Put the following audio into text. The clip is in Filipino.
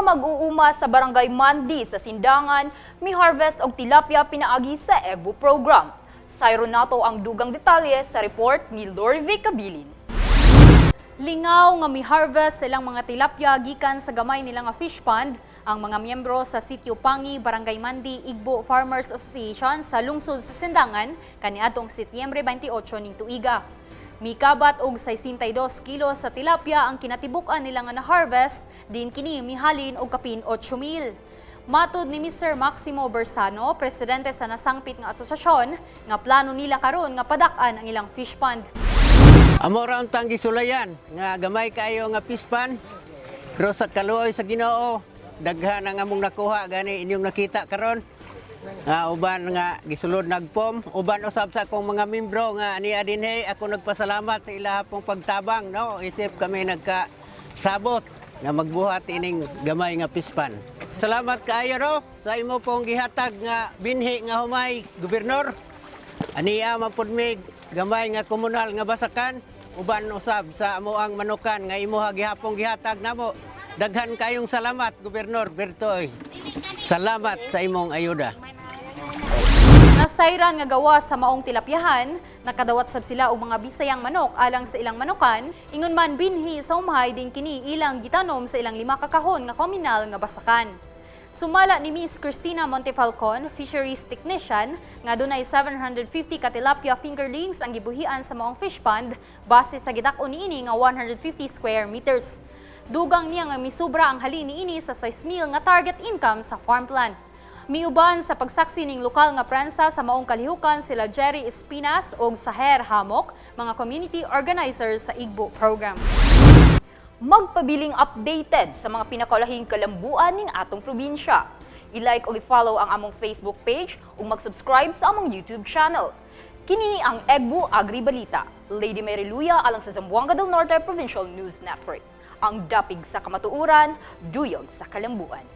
mag-uuma sa Barangay Mandi sa Sindangan, mi harvest og tilapia pinaagi sa Egbo program. Sayro nato ang dugang detalye sa report ni Lorvie Cabilin. Lingaw nga mi-harvest silang mga tilapia gikan sa gamay nila nga fish pond ang mga miyembro sa Sitio Pangi, Barangay Mandi, Igbo Farmers Association sa lungsod sa Sindangan kaniadtong Setyembre 28 ning tuiga. Mikabat og 62 kilo sa tilapia ang kinatibuk-an nila nga na-harvest, din kini mihalin og kapin 8,000. Matud ni Mr. Maximo Bersano, presidente sa nasangpit nga asosasyon, nga plano nila karon nga padak-an ang ilang fish pond. Amo ra untang gisulayan nga gamay kayo nga pispan pero sa kaluoy sa Ginoo daghan ang among nakuha gani inyong nakita karon nga uban nga gisulod nagpom uban usab sa akong mga membro nga ania dinhi ako nagpasalamat sa ilaha pong pagtabang no isip kami nagkasabot nga magbuhat ining gamay nga pispan. Salamat kaayo ro sa imo pong gihatag nga binhi nga humay gobernador. Ania man pud mig gamay nga komunal nga basakan uban usab sa amoang manukan nga imuha gihapong gihatag namo. Daghan kayong salamat Gobernador Bertoy. Salamat sa imong ayuda. Nasayran nga gawa sa maong tilapyahan, nakadawat sab sila og mga bisayang manok alang sa ilang manukan, ingon man binhi sa umhay din kini ilang gitanom sa ilang 5 ka kahon nga komunal nga basakan. Sumala ni Miss Cristina Montefalcon, fisheries technician, nga dunay 750 ka tilapia fingerlings ang gibuhian sa maong fish pond base sa gidak-on niini nga 150 square meters. Dugang niya nga misubra ang halin niini sa 6,000 nga target income sa farm plan. Miuban sa pagsaksi ning lokal nga prensa sa maong kalihukan sila Jerry Espinas og Saher Hamok, mga community organizers sa Igbo program. Magpabiling updated sa mga pinakalahing kalambuan ning atong probinsya. I-like o i-follow ang among Facebook page ug mag-subscribe sa among YouTube channel. Kini ang Egbo Agri Balita. Lady Mary Luya alang sa Zamboanga del Norte Provincial News Network. Ang dapig sa kamatuuran, duyog sa kalambuan.